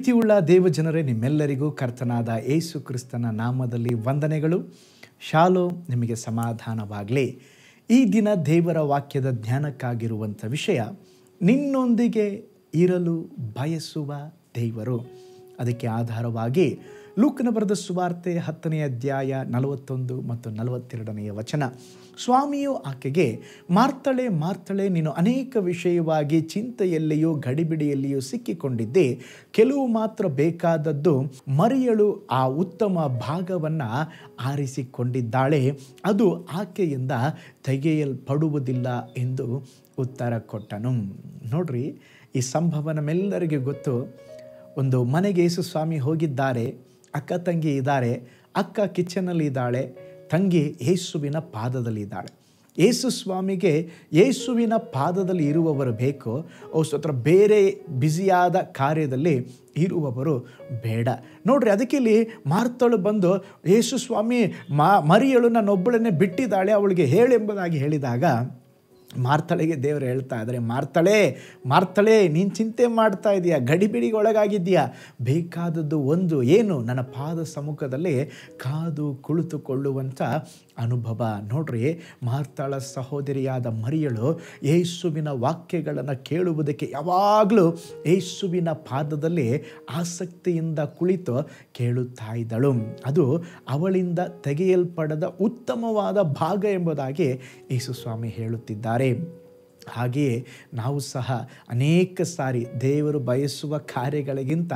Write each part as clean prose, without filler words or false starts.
ಪ್ರೀತಿಯುಳ್ಳ ದೇವಜನರೇ, ನಿಮ್ಮೆಲ್ಲರಿಗೂ ಕರ್ತನಾದ ಯೇಸು ಕ್ರಿಸ್ತನ ನಾಮದಲ್ಲಿ ವಂದನೆಗಳು. ಶಾಲೋಮ್, ನಿಮಗೆ ಸಮಾಧಾನವಾಗಲಿ. ಈ ದಿನ ದೇವರ ವಾಕ್ಯದ ಧ್ಯಾನಕ್ಕಾಗಿರುವಂಥ ವಿಷಯ, ನಿನ್ನೊಂದಿಗೆ ಇರಲು ಬಯಸುವ ದೇವರು. ಅದಕ್ಕೆ ಆಧಾರವಾಗಿ ಲೂಕನ ಬರೆದ ಸುವಾರ್ತೆ 10ನೇ ಅಧ್ಯಾಯ 41 ಮತ್ತು 42ನೇ ವಚನ. ಸ್ವಾಮಿಯು ಆಕೆಗೆ, ಮಾರ್ತಳೆ ಮಾರ್ತಳೆ, ನೀನು ಅನೇಕ ವಿಷಯವಾಗಿ ಚಿಂತೆಯಲ್ಲಿಯೂ ಗಡಿಬಿಡಿಯಲ್ಲಿಯೂ ಸಿಕ್ಕಿಕೊಂಡಿದ್ದೆ. ಕೆಲವು ಮಾತ್ರ ಬೇಕಾದದ್ದು. ಮರಿಯಳು ಆ ಉತ್ತಮ ಭಾಗವನ್ನು ಆರಿಸಿಕೊಂಡಿದ್ದಾಳೆ, ಅದು ಆಕೆಯಿಂದ ತೆಗೆಯಲ್ಪಡುವುದಿಲ್ಲ ಎಂದು ಉತ್ತರ ಕೊಟ್ಟನು. ನೋಡ್ರಿ, ಈ ಸಂಭವ ನಮ್ಮೆಲ್ಲರಿಗೆ ಗೊತ್ತು. ಒಂದು ಮನೆಗೆ ಯೇಸು ಸ್ವಾಮಿ ಹೋಗಿದ್ದಾರೆ. ಅಕ್ಕ ತಂಗಿ ಇದ್ದಾರೆ. ಅಕ್ಕ ಕಿಚನಲ್ಲಿ ಇದ್ದಾಳೆ, ತಂಗಿ ಯೇಸುವಿನ ಪಾದದಲ್ಲಿ ಯೇಸು ಸ್ವಾಮಿಗೆ ಯೇಸುವಿನ ಪಾದದಲ್ಲಿ ಇರುವವರು ಬೇಕು, ಸ್ತೋತ್ರ. ಬೇರೆ ಬ್ಯುಸಿಯಾದ ಕಾರ್ಯದಲ್ಲಿ ಇರುವವರು ಬೇಡ. ನೋಡ್ರಿ, ಅದಕ್ಕೆ ಇಲ್ಲಿ ಮಾರ್ತಳು ಬಂದು, ಯೇಸು ಸ್ವಾಮಿ ಮರಿಯಳು ನನ್ನೊಬ್ಬಳನ್ನೇ ಬಿಟ್ಟಿದ್ದಾಳೆ, ಅವಳಿಗೆ ಹೇಳೆಂಬುದಾಗಿ ಹೇಳಿದಾಗ ಮಾರ್ತಳೆಗೆ ದೇವರು ಹೇಳ್ತಾ ಇದ್ದಾರೆ, ಮಾರ್ತಳೆ ಮಾರ್ತಳೆ, ನೀನು ಚಿಂತೆ ಮಾಡ್ತಾ ಇದೀಯಾ, ಗಡಿಬಿಡಿಗೆ ಒಳಗಾಗಿದ್ದೀಯಾ. ಬೇಕಾದದ್ದು ಒಂದು, ಏನು? ನನ್ನ ಪಾದ ಸಮ್ಮುಖದಲ್ಲಿ ಕಾದು ಕುಳಿತುಕೊಳ್ಳುವಂಥ ಅನುಭವ. ನೋಡ್ರಿ, ಮಾರ್ತಳ ಸಹೋದರಿಯಾದ ಮರಿಯಳು ಯೇಸುವಿನ ವಾಕ್ಯಗಳನ್ನು ಕೇಳುವುದಕ್ಕೆ ಯಾವಾಗಲೂ ಯೇಸುವಿನ ಪಾದದಲ್ಲಿ ಆಸಕ್ತಿಯಿಂದ ಕುಳಿತು ಕೇಳುತ್ತಾ ಇದ್ದಳು. ಅದು ಅವಳಿಂದ ತೆಗೆಯಲ್ಪಡದ ಉತ್ತಮವಾದ ಭಾಗ ಎಂಬುದಾಗಿ ಯೇಸು ಸ್ವಾಮಿ ಹೇಳುತ್ತಿದ್ದಾರೆ. ಹಾಗೆಯೇ ನಾವು ಸಹ ಅನೇಕ ಸಾರಿ ದೇವರು ಬಯಸುವ ಕಾರ್ಯಗಳಿಗಿಂತ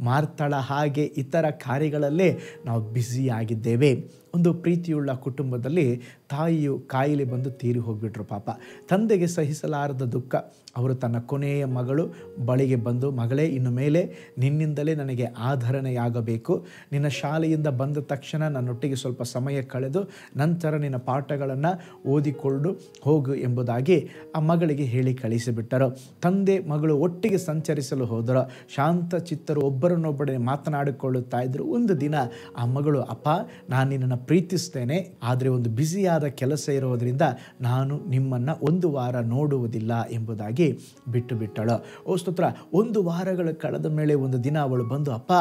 ಮಾರ್ತಳ ಹಾಗೆ ಇತರ ಕಾರ್ಯಗಳಲ್ಲೇ ನಾವು ಬ್ಯುಸಿಯಾಗಿದ್ದೇವೆ. ಒಂದು ಪ್ರೀತಿಯುಳ್ಳ ಕುಟುಂಬದಲ್ಲಿ ತಾಯಿಯು ಕಾಯಿಲೆ ಬಂದು ತೀರಿ ಹೋಗಿಬಿಟ್ರು. ಪಾಪ, ತಂದೆಗೆ ಸಹಿಸಲಾರದ ದುಃಖ. ಅವರು ತನ್ನ ಕೊನೆಯ ಮಗಳು ಬಳಿಗೆ ಬಂದು, ಮಗಳೇ, ಇನ್ನು ಮೇಲೆ ನಿನ್ನಿಂದಲೇ ನನಗೆ ಆಧರಣೆಯಾಗಬೇಕು. ನಿನ್ನ ಶಾಲೆಯಿಂದ ಬಂದ ತಕ್ಷಣ ನನ್ನೊಟ್ಟಿಗೆ ಸ್ವಲ್ಪ ಸಮಯ ಕಳೆದು ನಂತರ ನಿನ್ನ ಪಾಠಗಳನ್ನು ಓದಿಕೊಂಡು ಹೋಗು ಎಂಬುದಾಗಿ ಆ ಮಗಳಿಗೆ ಹೇಳಿ ಕಳಿಸಿಬಿಟ್ಟರು. ತಂದೆ ಮಗಳು ಒಟ್ಟಿಗೆ ಸಂಚರಿಸಲು ಹೋದರು. ಶಾಂತ ಚಿತ್ತರು ಒಬ್ಬರನ್ನೊಬ್ಬರೇ ಮಾತನಾಡಿಕೊಳ್ಳುತ್ತಾ ಇದ್ದರು. ಒಂದು ದಿನ ಆ ಮಗಳು, ಅಪ್ಪ, ನಾನು ನಿನ್ನನ್ನು ಪ್ರೀತಿಸ್ತೇನೆ, ಆದರೆ ಒಂದು ಬ್ಯುಸಿಯಾದ ಕೆಲಸ ಇರೋದರಿಂದ ನಾನು ನಿಮ್ಮನ್ನು ಒಂದು ವಾರ ನೋಡುವುದಿಲ್ಲ ಎಂಬುದಾಗಿ ಬಿಟ್ಟು ಬಿಟ್ಟಳು. ಸ್ತೋತ್ರ. ಒಂದು ವಾರಗಳ ಕಳೆದ ಮೇಲೆ ಒಂದು ದಿನ ಅವಳು ಬಂದು, ಅಪ್ಪ,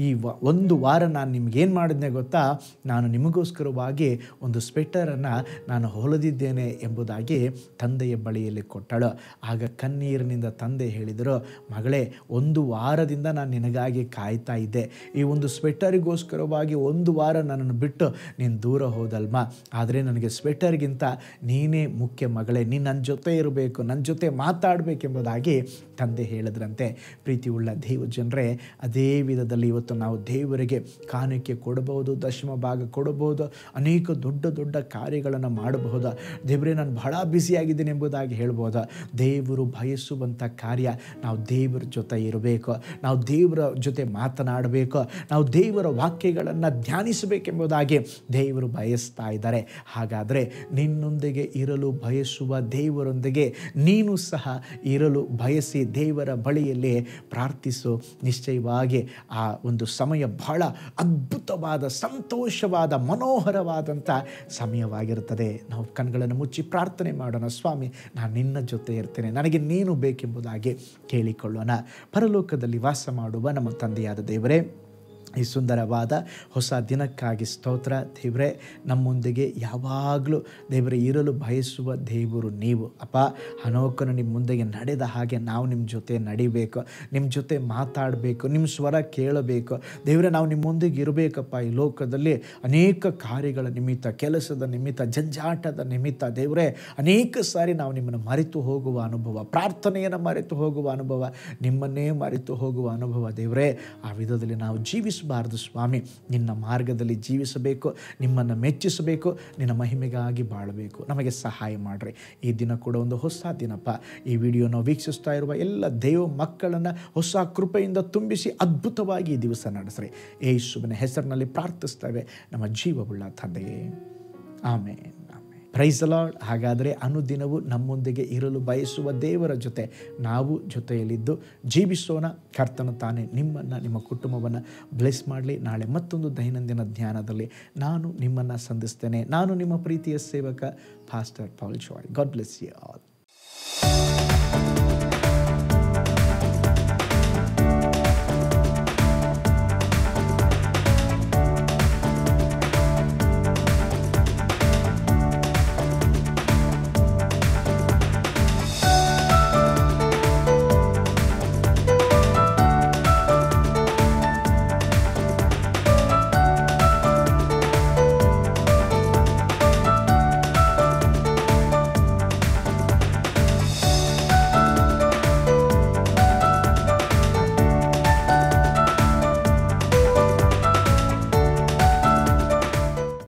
ಈ ಒಂದು ವಾರ ನಾನು ನಿಮ್ಗೇನು ಮಾಡಿದ್ನೆ ಗೊತ್ತಾ? ನಾನು ನಿಮಗೋಸ್ಕರವಾಗಿ ಒಂದು ಸ್ವೆಟರನ್ನು ನಾನು ಹೊಲಿದಿದ್ದೇನೆ ಎಂಬುದಾಗಿ ತಂದೆಯ ಬಳಿಯಲ್ಲಿ ಕೊಟ್ಟಳು. ಆಗ ಕಣ್ಣೀರಿನಿಂದ ತಂದೆ ಹೇಳಿದರು, ಮಗಳೇ, ಒಂದು ವಾರದಿಂದ ನಾನು ನಿನಗಾಗಿ ಕಾಯ್ತಾ ಇದ್ದೆ. ಈ ಒಂದು ಸ್ವೆಟರಿಗೋಸ್ಕರವಾಗಿ ಒಂದು ವಾರ ನನ್ನನ್ನು ಬಿಟ್ಟು ನೀನು ದೂರ ಹೋದಲ್ಮ. ಆದರೆ ನನಗೆ ಸ್ವೆಟರ್ಗಿಂತ ನೀನೇ ಮುಖ್ಯ ಮಗಳೇ. ನೀನು ನನ್ನ ಜೊತೆ ಇರಬೇಕು, ನನ್ನ ಜೊತೆ ಮಾತಾಡಬೇಕೆಂಬುದಾಗಿ ತಂದೆ ಹೇಳಿದ್ರಂತೆ. ಪ್ರೀತಿಯುಳ್ಳ ದೇವಜನರೇ, ಅದೇ ವಿಧದಲ್ಲಿ ಇವತ್ತು ನಾವು ದೇವರಿಗೆ ಕಾಣಿಕೆ ಕೊಡಬಹುದು, ದಶಮ ಭಾಗ ಕೊಡಬಹುದು, ಅನೇಕ ದೊಡ್ಡ ದೊಡ್ಡ ಕಾರ್ಯಗಳನ್ನು ಮಾಡಬಹುದು. ದೇವರೇ, ನಾನು ಬಹಳ ಬ್ಯುಸಿಯಾಗಿದ್ದೀನಿ ಎಂಬುದಾಗಿ ಹೇಳ್ಬೋದು. ದೇವರು ಬಯಸುವಂಥ ಕಾರ್ಯ, ನಾವು ದೇವರ ಜೊತೆ ಇರಬೇಕು, ನಾವು ದೇವರ ಜೊತೆ ಮಾತನಾಡಬೇಕು, ನಾವು ದೇವರ ವಾಕ್ಯಗಳನ್ನು ಧ್ಯಾನಿಸಬೇಕೆಂಬುದಾಗಿ ದೇವರು ಬಯಸ್ತಾ ಇದ್ದಾರೆ. ಹಾಗಾದರೆ ನಿನ್ನೊಂದಿಗೆ ಇರಲು ಬಯಸುವ ದೇವರೊಂದಿಗೆ ನೀನು ಸಹ ಇರಲು ಬಯಸಿ ದೇವರ ಬಳಿಯಲ್ಲಿ ಪ್ರಾರ್ಥಿಸು. ನಿಶ್ಚಯವಾಗಿ ಆ ಒಂದು ಸಮಯ ಬಹಳ ಅದ್ಭುತವಾದ, ಸಂತೋಷವಾದ, ಮನೋಹರವಾದಂಥ ಸಮಯವಾಗಿರುತ್ತದೆ. ನಾವು ಕಣ್ಗಳನ್ನು ಮುಚ್ಚಿ ಪ್ರಾರ್ಥನೆ ಮಾಡೋಣ. ಸ್ವಾಮಿ, ನಾನು ನಿನ್ನ ಜೊತೆ ಇರ್ತೇನೆ, ನನಗೆ ನೀನು ಬೇಕೆಂಬುದಾಗಿ ಕೇಳಿಕೊಳ್ಳೋಣ. ಪರಲೋಕದಲ್ಲಿ ವಾಸ ಮಾಡುವ ನಮ್ಮ ತಂದೆಯಾದ ದೇವರೇ, ಈ ಸುಂದರವಾದ ಹೊಸ ದಿನಕ್ಕಾಗಿ ಸ್ತೋತ್ರ. ದೇವರೇ, ನಮ್ಮೊಂದಿಗೆ ಯಾವಾಗಲೂ ದೇವರೇ ಇರಲು ಬಯಸುವ ದೇವರು ನೀವು. ಅಪ್ಪ, ಹನೋಕನು ನಿಮ್ಮ ಮುಂದೆಗೆ ನಡೆದ ಹಾಗೆ ನಾವು ನಿಮ್ಮ ಜೊತೆ ನಡಿಬೇಕು, ನಿಮ್ಮ ಜೊತೆ ಮಾತಾಡಬೇಕು, ನಿಮ್ಮ ಸ್ವರ ಕೇಳಬೇಕು. ದೇವರೇ, ನಾವು ನಿಮ್ಮೊಂದಿಗೆ ಇರಬೇಕಪ್ಪ. ಈ ಲೋಕದಲ್ಲಿ ಅನೇಕ ಕಾರ್ಯಗಳ ನಿಮಿತ್ತ, ಕೆಲಸದ ನಿಮಿತ್ತ, ಜಂಜಾಟದ ನಿಮಿತ್ತ ದೇವರೇ ಅನೇಕ ಸಾರಿ ನಾವು ನಿಮ್ಮನ್ನು ಮರೆತು ಹೋಗುವ ಅನುಭವ, ಪ್ರಾರ್ಥನೆಯನ್ನು ಮರೆತು ಹೋಗುವ ಅನುಭವ, ನಿಮ್ಮನ್ನೇ ಮರೆತು ಹೋಗುವ ಅನುಭವ. ದೇವರೇ, ಆ ವಿಧದಲ್ಲಿ ನಾವು ಜೀವಿಸಬಾರದು ಸ್ವಾಮಿ. ನಿನ್ನ ಮಾರ್ಗದಲ್ಲಿ ಜೀವಿಸಬೇಕು, ನಿಮ್ಮನ್ನು ಮೆಚ್ಚಿಸಬೇಕು, ನಿನ್ನ ಮಹಿಮೆಗಾಗಿ ಬಾಳಬೇಕು. ನಮಗೆ ಸಹಾಯ ಮಾಡಿರಿ. ಈ ದಿನ ಕೂಡ ಒಂದು ಹೊಸ ದಿನಪ್ಪ. ಈ ವಿಡಿಯೋನ ವೀಕ್ಷಿಸ್ತಾ ಇರುವ ಎಲ್ಲ ದೇವ ಮಕ್ಕಳನ್ನು ಹೊಸ ಕೃಪೆಯಿಂದ ತುಂಬಿಸಿ ಅದ್ಭುತವಾಗಿ ಈ ದಿವಸ ನಡೆಸ್ರಿ. ಯೇಸುವಿನ ಹೆಸರಿನಲ್ಲಿ ಪ್ರಾರ್ಥಿಸ್ತೇವೆ ನಮ್ಮ ಜೀವವುಳ್ಳ ತಂದೆಯೇ, ಆಮೇನ್. Praise the lord. ಹಾಗಾದರೆ ಅನುದಿನವೂ ನಮ್ಮೊಂದಿಗೆ ಇರಲು ಬಯಸುವ ದೇವರ ಜೊತೆ ನಾವು ಜೊತೆಯಲ್ಲಿದ್ದು ಜೀವಿಸೋಣ. ಕರ್ತನು ತಾನೇ ನಿಮ್ಮನ್ನು, ನಿಮ್ಮ ಕುಟುಂಬವನ್ನು ಬ್ಲೆಸ್ ಮಾಡಲಿ. ನಾಳೆ ಮತ್ತೊಂದು ದೈನಂದಿನ ಧ್ಯಾನದಲ್ಲಿ ನಾನು ನಿಮ್ಮನ್ನು ಸಂಧಿಸ್ತೇನೆ. ನಾನು ನಿಮ್ಮ ಪ್ರೀತಿಯ ಸೇವಕ pastor Paul Joy. God bless you all.